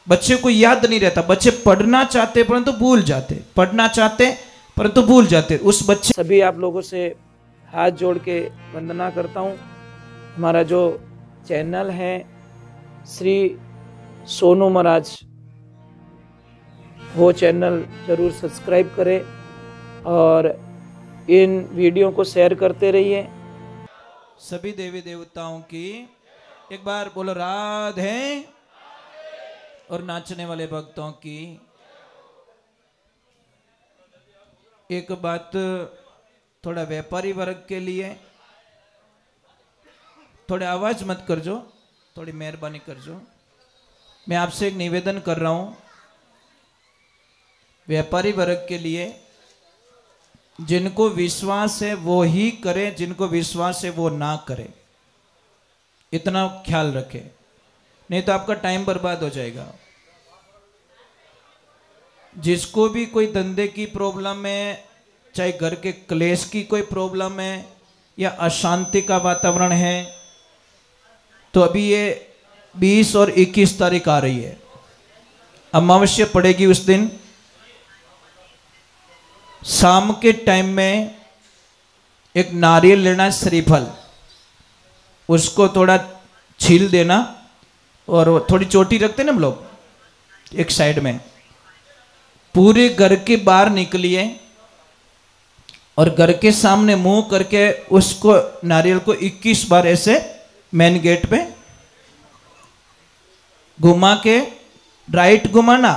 बच्चे को याद नहीं रहता। बच्चे पढ़ना चाहते परंतु भूल जाते, पढ़ना चाहते परंतु भूल जाते। उस बच्चे सभी आप लोगों से हाथ जोड़ के वंदना करता हूँ। हमारा जो चैनल है श्री सोनू महाराज, वो चैनल जरूर सब्सक्राइब करें और इन वीडियो को शेयर करते रहिए। सभी देवी देवताओं की एक बार बोलो राधे, और नाचने वाले भक्तों की। एक बात थोड़ा व्यापारी वर्ग के लिए, थोड़े आवाज मत करजो, थोड़ी मेहरबानी करजो। मैं आपसे एक निवेदन कर रहा हूं, व्यापारी वर्ग के लिए, जिनको विश्वास है वो ही करे, जिनको विश्वास है वो ना करे, इतना ख्याल रखे, नहीं तो आपका टाइम बर्बाद हो जाएगा। जिसको भी कोई धंधे की प्रॉब्लम है, चाहे घर के क्लेश की कोई प्रॉब्लम है या अशांति का वातावरण है, तो अभी ये 20 और 21 तारीख आ रही है, अमावस्या पड़ेगी उस दिन। शाम के टाइम में एक नारियल लेना, श्रीफल, उसको थोड़ा छील देना और थोड़ी चोटी रखते ना हम लोग एक साइड में, पूरे घर के बाहर निकलिए और घर के सामने मुंह करके उसको नारियल को 21 बार ऐसे मेन गेट पे घुमा के, राइट घुमाना,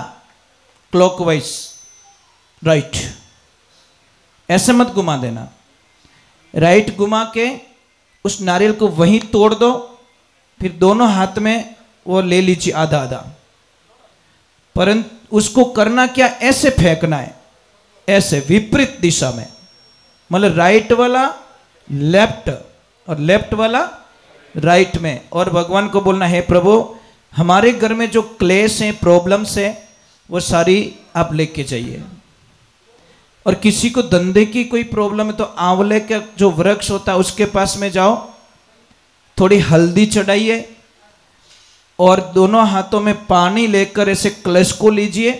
क्लॉकवाइज राइट, ऐसे मत घुमा देना, राइट घुमा के उस नारियल को वहीं तोड़ दो। फिर दोनों हाथ में वो ले लीजिए आधा आधा, परंतु उसको करना क्या, ऐसे फेंकना है, ऐसे विपरीत दिशा में, मतलब राइट वाला लेफ्ट और लेफ्ट वाला राइट में। और भगवान को बोलना है प्रभु हमारे घर में जो क्लेश है, प्रॉब्लम्स है, वो सारी आप लेके जाइए। और किसी को धंधे की कोई प्रॉब्लम है तो आंवले का जो वृक्ष होता है उसके पास में जाओ, थोड़ी हल्दी चढ़ाइए और दोनों हाथों में पानी लेकर ऐसे कलश को लीजिए,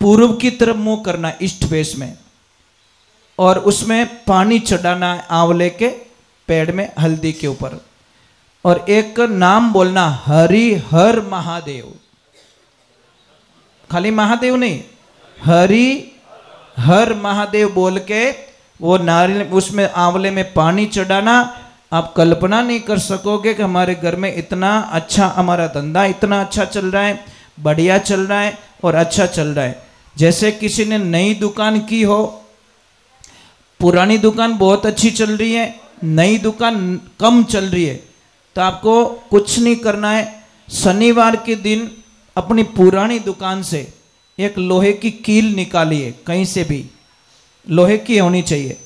पूर्व की तरफ मुंह करना ईस्ट फेस में, और उसमें पानी चढ़ाना है आंवले के पेड़ में, हल्दी के ऊपर, और एक नाम बोलना, हरि हर महादेव। खाली महादेव नहीं, हरि हर महादेव बोल के वो नारियल उसमें आंवले में पानी चढ़ाना। आप कल्पना नहीं कर सकोगे कि हमारे घर में इतना अच्छा, हमारा धंधा इतना अच्छा चल रहा है, बढ़िया चल रहा है और अच्छा चल रहा है। जैसे किसी ने नई दुकान की हो, पुरानी दुकान बहुत अच्छी चल रही है, नई दुकान कम चल रही है, तो आपको कुछ नहीं करना है, शनिवार के दिन अपनी पुरानी दुकान से एक लोहे की कील निकालिए, कहीं से भी लोहे की होनी चाहिए,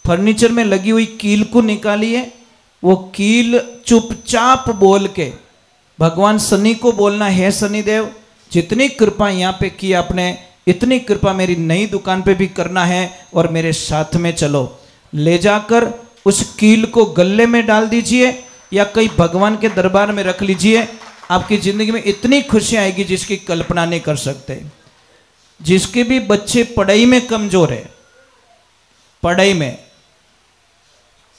फर्नीचर में लगी हुई कील को निकालिए। वो कील चुपचाप बोल के भगवान शनि को बोलना, है शनिदेव जितनी कृपा यहाँ पे की आपने, इतनी कृपा मेरी नई दुकान पे भी करना है और मेरे साथ में चलो। ले जाकर उस कील को गले में डाल दीजिए या कहीं भगवान के दरबार में रख लीजिए। आपकी जिंदगी में इतनी खुशी आएगी जिसकी कल्पना नहीं कर सकते। जिसके भी बच्चे पढ़ाई में कमजोर है, पढ़ाई में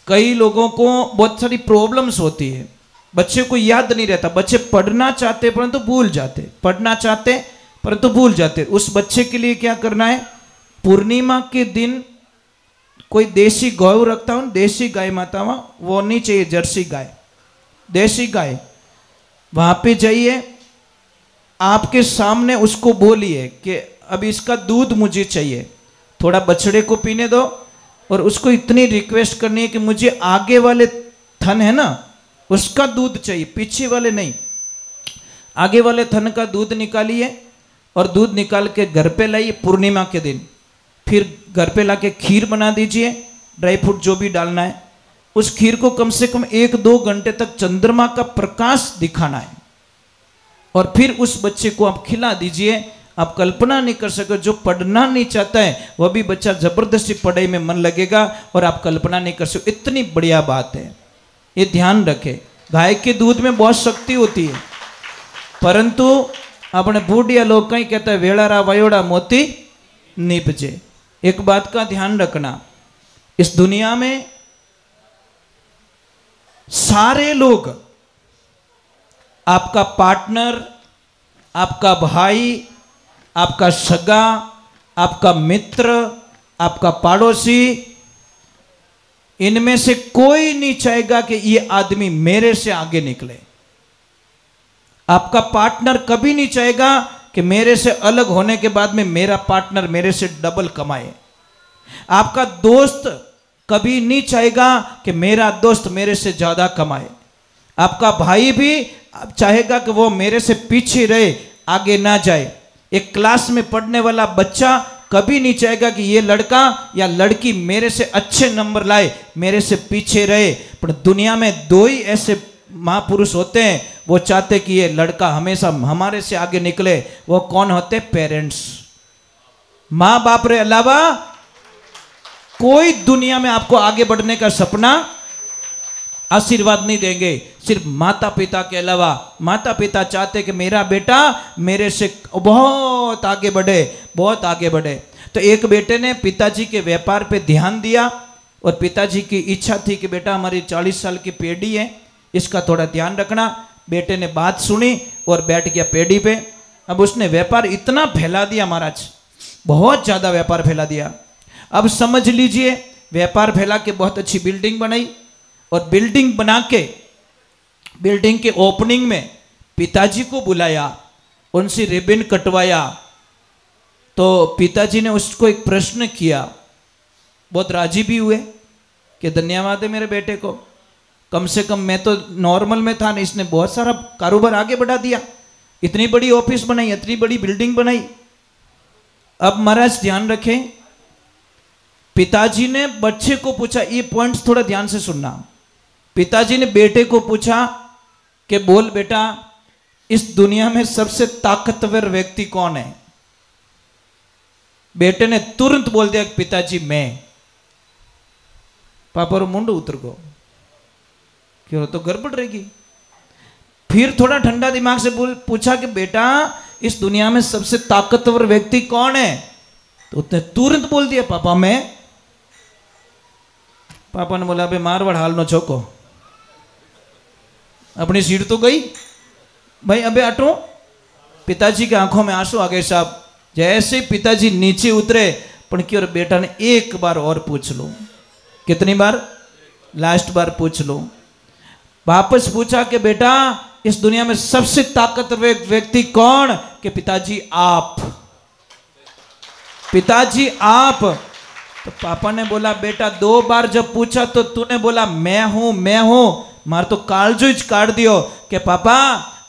कई लोगों को बहुत सारी प्रॉब्लम्स होती है, बच्चे को याद नहीं रहता। बच्चे पढ़ना चाहते परंतु भूल जाते, पढ़ना चाहते परंतु भूल जाते। उस बच्चे के लिए क्या करना है, पूर्णिमा के दिन कोई देसी गौ रखता हूं, देसी गाय माता, वो नहीं चाहिए, जर्सी गाय, देसी गाय, वहां पे जाइए, आपके सामने उसको बोलिए कि अब इसका दूध मुझे चाहिए, थोड़ा बछड़े को पीने दो, और उसको इतनी रिक्वेस्ट करनी है कि मुझे आगे वाले थन है ना उसका दूध चाहिए, पीछे वाले नहीं, आगे वाले थन का दूध निकालिए और दूध निकाल के घर पे लाइए पूर्णिमा के दिन। फिर घर पे लाके खीर बना दीजिए, ड्राई फ्रूट जो भी डालना है। उस खीर को कम से कम 1-2 घंटे तक चंद्रमा का प्रकाश दिखाना है और फिर उस बच्चे को आप खिला दीजिए। आप कल्पना नहीं कर सके, जो पढ़ना नहीं चाहता है वह भी बच्चा जबरदस्ती पढ़ाई में मन लगेगा और आप कल्पना नहीं कर सकते। इतनी बढ़िया बात है, ये ध्यान रखें। गाय के दूध में बहुत शक्ति होती है, परंतु अपने बूढ़िया लोग कहीं कहते हैं वेड़ारा वयोड़ा मोती निपजे। एक बात का ध्यान रखना, इस दुनिया में सारे लोग, आपका पार्टनर, आपका भाई, आपका सगा, आपका मित्र, आपका पड़ोसी, इनमें से कोई नहीं चाहेगा कि ये आदमी मेरे से आगे निकले। आपका पार्टनर कभी नहीं चाहेगा कि मेरे से अलग होने के बाद में मेरा पार्टनर मेरे से डबल कमाए। आपका दोस्त कभी नहीं चाहेगा कि मेरा दोस्त मेरे से ज्यादा कमाए। आपका भाई भी चाहेगा कि वो मेरे से पीछे रहे, आगे ना जाए। एक क्लास में पढ़ने वाला बच्चा कभी नहीं चाहेगा कि ये लड़का या लड़की मेरे से अच्छे नंबर लाए, मेरे से पीछे रहे। पर दुनिया में दो ही ऐसे महापुरुष होते हैं, वो चाहते कि ये लड़का हमेशा हमारे से आगे निकले। वो कौन होते? पेरेंट्स। माँ बाप रे अलावा कोई दुनिया में आपको आगे बढ़ने का सपना आशीर्वाद नहीं देंगे, सिर्फ माता पिता के अलावा। माता पिता चाहते कि मेरा बेटा मेरे से बहुत आगे बढ़े, बहुत आगे बढ़े। तो एक बेटे ने पिताजी के व्यापार पे ध्यान दिया और पिताजी की इच्छा थी कि बेटा हमारी 40 साल की पेढ़ी है, इसका थोड़ा ध्यान रखना। बेटे ने बात सुनी और बैठ गया पेढ़ी पे। अब उसने व्यापार इतना फैला दिया महाराज, बहुत ज़्यादा व्यापार फैला दिया। अब समझ लीजिए, व्यापार फैला के बहुत अच्छी बिल्डिंग बनाई और बिल्डिंग बना के बिल्डिंग के ओपनिंग में पिताजी को बुलाया, उनसे रिबन कटवाया। तो पिताजी ने उसको एक प्रश्न किया, बहुत राजी भी हुए कि धन्यवाद है मेरे बेटे को, कम से कम मैं तो नॉर्मल में था ना, इसने बहुत सारा कारोबार आगे बढ़ा दिया, इतनी बड़ी ऑफिस बनाई, इतनी बड़ी बिल्डिंग बनाई। अब महाराज ध्यान रखें, पिताजी ने बच्चे को पूछा, ये पॉइंट्स थोड़ा ध्यान से सुनना। पिताजी ने बेटे को पूछा कि बोल बेटा, इस दुनिया में सबसे ताकतवर व्यक्ति कौन है? बेटे ने तुरंत बोल दिया पिताजी मैं। पापा रो मुंड उतर गो, क्यों तो गड़बड़ रहेगी। फिर थोड़ा ठंडा दिमाग से पूछा कि बेटा इस दुनिया में सबसे ताकतवर व्यक्ति कौन है? तो उसने तुरंत बोल दिया पापा मैं। पापा ने बोला, अबे मारवाड़ हाल नो छोको, अपनी सीट तो गई भाई, अबे हटो। पिताजी की आंखों में आंसू आ गए साहब। जैसे पिताजी नीचे उतरे, पर क्यों बेटा ने एक बार और पूछ लो। कितनी बार? लास्ट बार पूछ लो। वापस पूछा कि बेटा इस दुनिया में सबसे ताकतवर व्यक्ति कौन? कि पिताजी आप। पिताजी आप। तो पापा ने बोला, बेटा 2 बार जब पूछा तो तूने बोला मैं हूं मैं हूं, मार तो कालजो ही काट दियो कि पापा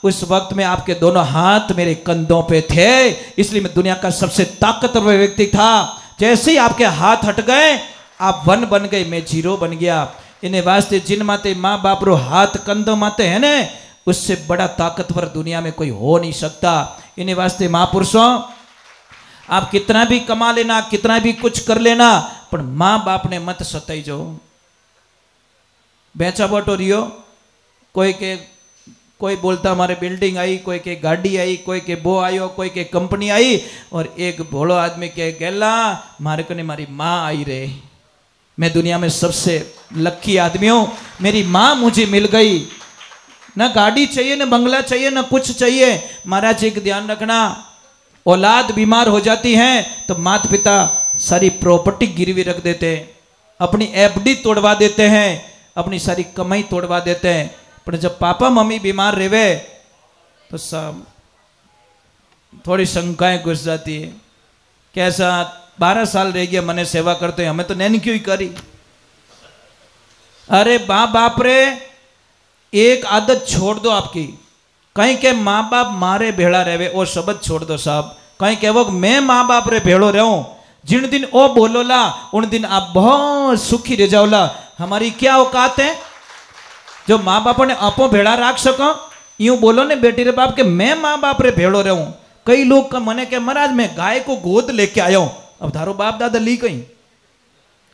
उस वक्त में आपके दोनों हाथ मेरे कंधों पे थे, इसलिए मैं दुनिया का सबसे ताकतवर व्यक्ति था। जैसे ही आपके हाथ हट गए आप 1 बन गए, मैं 0 बन गया। इन्हें वास्ते जिन माते माँ बाप रो हाथ कंधों माते है ने, उससे बड़ा ताकतवर दुनिया में कोई हो नहीं सकता। इन्हें वास्ते महापुरुषों, आप कितना भी कमा लेना, कितना भी कुछ कर लेना, पर माँ बाप ने मत सताई जो। बेचा बटो रियो, कोई बोलता हमारे बिल्डिंग आई, कोई के गाड़ी आई, कोई के बो आयो, कोई के कंपनी आई, और एक भोलो आदमी के गेला मारे को ने मारी माँ आई रे, मैं दुनिया में सबसे लकी आदमी हूं, मेरी माँ मुझे मिल गई। ना गाड़ी चाहिए, ना बंगला चाहिए, ना कुछ चाहिए। महाराज एक ध्यान रखना, औलाद बीमार हो जाती है तो माता पिता सारी प्रॉपर्टी गिरवी रख देते हैं, अपनी एफडी तोड़वा देते हैं, अपनी सारी कमाई तोड़वा देते हैं। पर जब पापा मम्मी बीमार रहे तो सब थोड़ी शंकाएं घुस जाती है। कैसा 12 साल रह गया मने सेवा करते हैं, हमें तो नैन क्यों ही करी। अरे बाप रे, एक आदत छोड़ दो आपकी। कहीं के माँ बाप मारे भेड़ा रहे वो शब्द छोड़ दो साहब। कहीं के वो मैं माँ बाप रे भेड़ो रहूं, जिन दिन ओ बोलोला उन दिन आप बहुत सुखी रह जाओला। हमारी क्या औकात है जो माँ बाप ने आपो भेड़ा राख सको? यूं बोलो ने बेटी रे बाप के मैं माँ बाप रे भेड़ो रहूं। कई लोग का मने के महाराज मैं गाय को गोद लेके आया हूं। अब धारो बाप दादा ली कहीं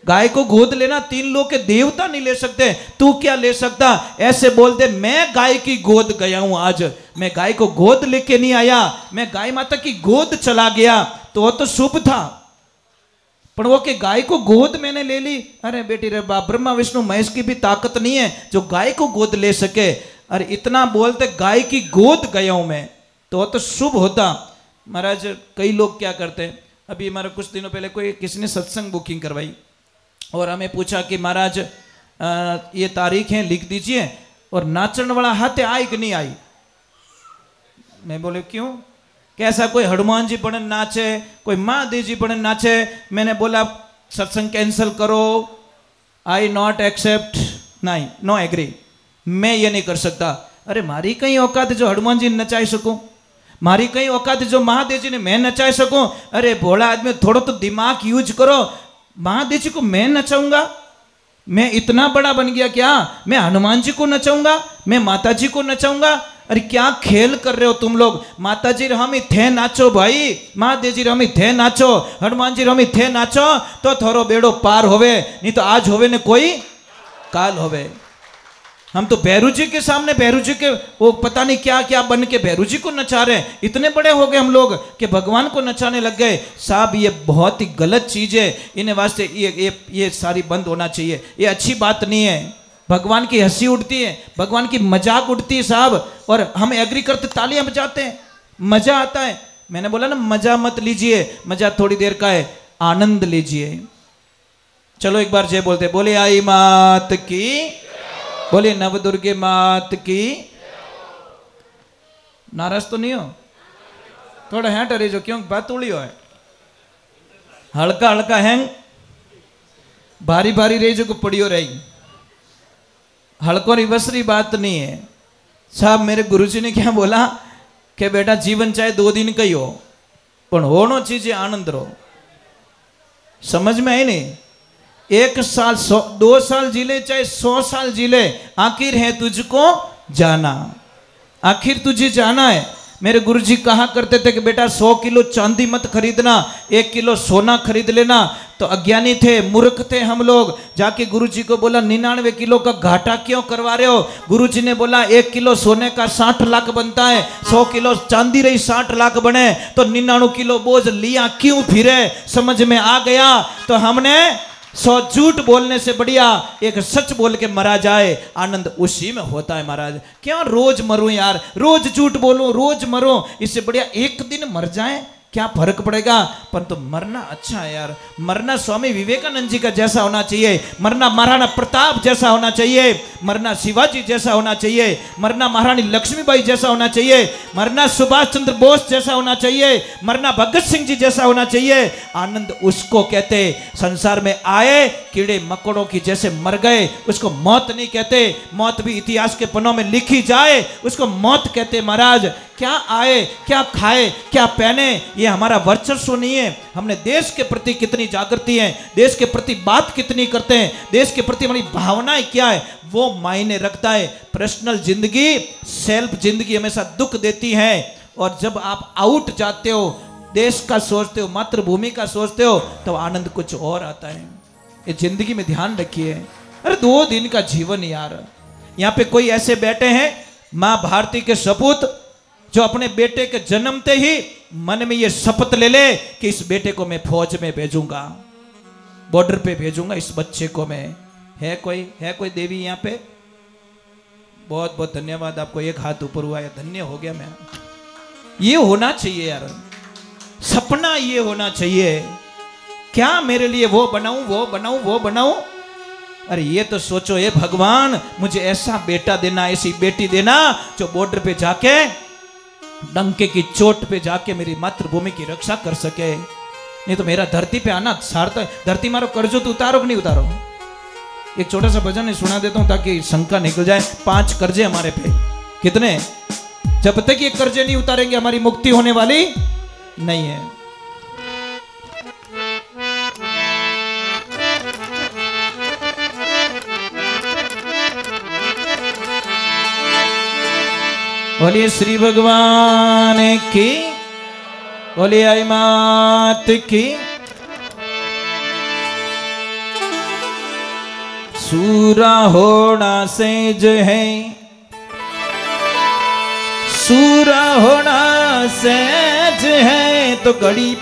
गाय को गोद लेना 3 लोग के देवता नहीं ले सकते, तू क्या ले सकता? ऐसे बोलते मैं गाय की गोद गया हूं, आज मैं गाय को गोद लेके नहीं आया, मैं गाय माता की गोद चला गया, तो वो तो शुभ था। पर वो कि गाय को गोद मैंने ले ली, अरे बेटी रे बाप, ब्रह्मा विष्णु महेश की भी ताकत नहीं है जो गाय को गोद ले सके। अरे इतना बोलते गाय की गोद गया हूं मैं, तो वो तो शुभ होता। महाराज कई लोग क्या करते हैं, अभी हमारा कुछ दिनों पहले कोई किसी ने सत्संग बुकिंग करवाई और हमें पूछा कि महाराज ये तारीख है लिख दीजिए, और नाचन वाला हाथ आई कि नहीं आई? मैं बोले क्यों? कैसा कोई हनुमान जी पढ़न नाचे, कोई महादेव जी पढ़न नाचे? मैंने बोला सत्संग कैंसिल करो, आई नॉट एक्सेप्ट, नहीं, नो एग्री, मैं ये नहीं कर सकता। अरे मारी कहीं औकात जो हनुमान जी नचाई सकूं, मारी कहीं औकात जो महादेव जी ने मैं नचाई सकूं? अरे भोला आदमी थोड़ा तो दिमाग यूज करो, महादेव जी को मैं नचाऊंगा? मैं इतना बड़ा बन गया क्या? मैं हनुमान जी को नचाऊंगा, मैं माता जी को नचाऊंगा? अरे क्या खेल कर रहे हो तुम लोग? माता जी हम ही थे नाचो भाई, महादेव जी हम ही थे नाचो, हनुमान जी हम ही थे नाचो, तो थोड़ो बेड़ो पार होवे, नहीं तो आज होवे ने कोई काल होवे। हम तो भैरू जी के सामने, भैरू जी के वो पता नहीं क्या क्या बन के भैरू जी को नचा रहे हैं। इतने बड़े हो गए हम लोग कि भगवान को नचाने लग गए। साहब ये बहुत ही गलत चीज है, इन्हें वास्ते ये सारी बंद होना चाहिए, ये अच्छी बात नहीं है। भगवान की हंसी उड़ती है, भगवान की मजाक उड़ती है साहब, और हम एग्री करते तालियां बजाते हैं, मजा आता है। मैंने बोला ना मजा मत लीजिए, मजा थोड़ी देर का है, आनंद लीजिए। चलो एक बार जय बोलते, बोले आई मात की, बोले नवदुर्गे मात की। नाराज तो नहीं हो? थोड़ा हैंट अरे जो क्यों बात उड़ी हो है, हल्का हल्का हैंग, भारी भारी रही जो को पड़ियो रही, हल्को रिवसरी बात नहीं है साहब। मेरे गुरुजी ने क्या बोला कि बेटा जीवन चाहे 2 दिन का ही हो, पर होनो चीजें आनंद रो। समझ में आई नहीं? 1 साल 2 साल जी ले, चाहे 100 साल जी ले, आखिर है तुझको जाना, आखिर तुझे जाना है। मेरे गुरुजी कहा करते थे कि बेटा 100 किलो चांदी मत खरीदना, 1 किलो सोना खरीद लेना। तो अज्ञानी थे, मूर्ख थे हम लोग। जाके गुरुजी को बोला 99 किलो का घाटा क्यों करवा रहे हो? गुरुजी ने बोला 1 किलो सोने का 60 लाख बनता है, 100 किलो चांदी रही 60 लाख बने, तो 99 किलो बोझ लिया क्यों फिरे? समझ में आ गया। तो हमने 100 झूठ बोलने से बढ़िया एक सच बोल के मरा जाए, आनंद उसी में होता है महाराज। क्यों रोज मरूं यार, रोज झूठ बोलूं, रोज मरूं, इससे बढ़िया एक दिन मर जाए, क्या फर्क पड़ेगा? परंतु तो मरना अच्छा है यार। मरना स्वामी विवेकानंद जी का जैसा होना चाहिए, मरना महाराणा प्रताप जैसा होना चाहिए, मरना शिवाजी जैसा होना चाहिए, मरना महारानी लक्ष्मीबाई जैसा होना चाहिए, मरना सुभाष चंद्र बोस जैसा होना चाहिए, मरना भगत सिंह जी जैसा होना चाहिए। आनंद उसको कहते, संसार में आए कीड़े मकोड़ों की जैसे मर गए, उसको मौत नहीं कहते। मौत भी इतिहास के पन्नों में लिखी जाए, उसको मौत कहते महाराज। क्या आए, क्या खाए, क्या पहने, ये हमारा वर्चस्व नहीं है। हमने देश के प्रति कितनी जागृति है, देश के प्रति बात कितनी करते हैं, देश के प्रति हमारी भावनाएं क्या है, वो मायने रखता है। पर्सनल जिंदगी, सेल्फ जिंदगी हमेशा दुख देती है, और जब आप आउट जाते हो, देश का सोचते हो, मातृभूमि का सोचते हो, तो आनंद कुछ और आता है। ये जिंदगी में ध्यान रखिए। अरे 2 दिन का जीवन यार। यहाँ पे कोई ऐसे बैठे हैं माँ भारती के सपूत, जो अपने बेटे के जन्मते ही मन में ये शपथ ले ले कि इस बेटे को मैं फौज में भेजूंगा, बॉर्डर पे भेजूंगा इस बच्चे को मैं। है कोई देवी यहाँ पे? बहुत बहुत धन्यवाद आपको, एक हाथ ऊपर हुआ है, धन्य हो गया मैं। ये होना चाहिए यार, सपना ये होना चाहिए। क्या मेरे लिए वो बनाऊं, वो बनाऊं, वो बनाऊं? अरे ये तो सोचो, ये भगवान मुझे ऐसा बेटा देना, ऐसी बेटी देना जो बॉर्डर पे जाके, डंके की चोट पे जाके मेरी मातृभूमि की रक्षा कर सके। नहीं तो मेरा धरती पे आना सार्थक। धरती मारो कर्जो तो उतारो कि नहीं उतारो? एक छोटा सा भजन सुना देता हूं ताकि शंका निकल जाए। 5 कर्जे हमारे पे। कितने? जब तक ये कर्जे नहीं उतारेंगे हमारी मुक्ति होने वाली नहीं है। बोलिए श्री भगवान की, बोलिए आई मात की। सूरा होना सेज है, सूरा होना सहज है, तो घड़ी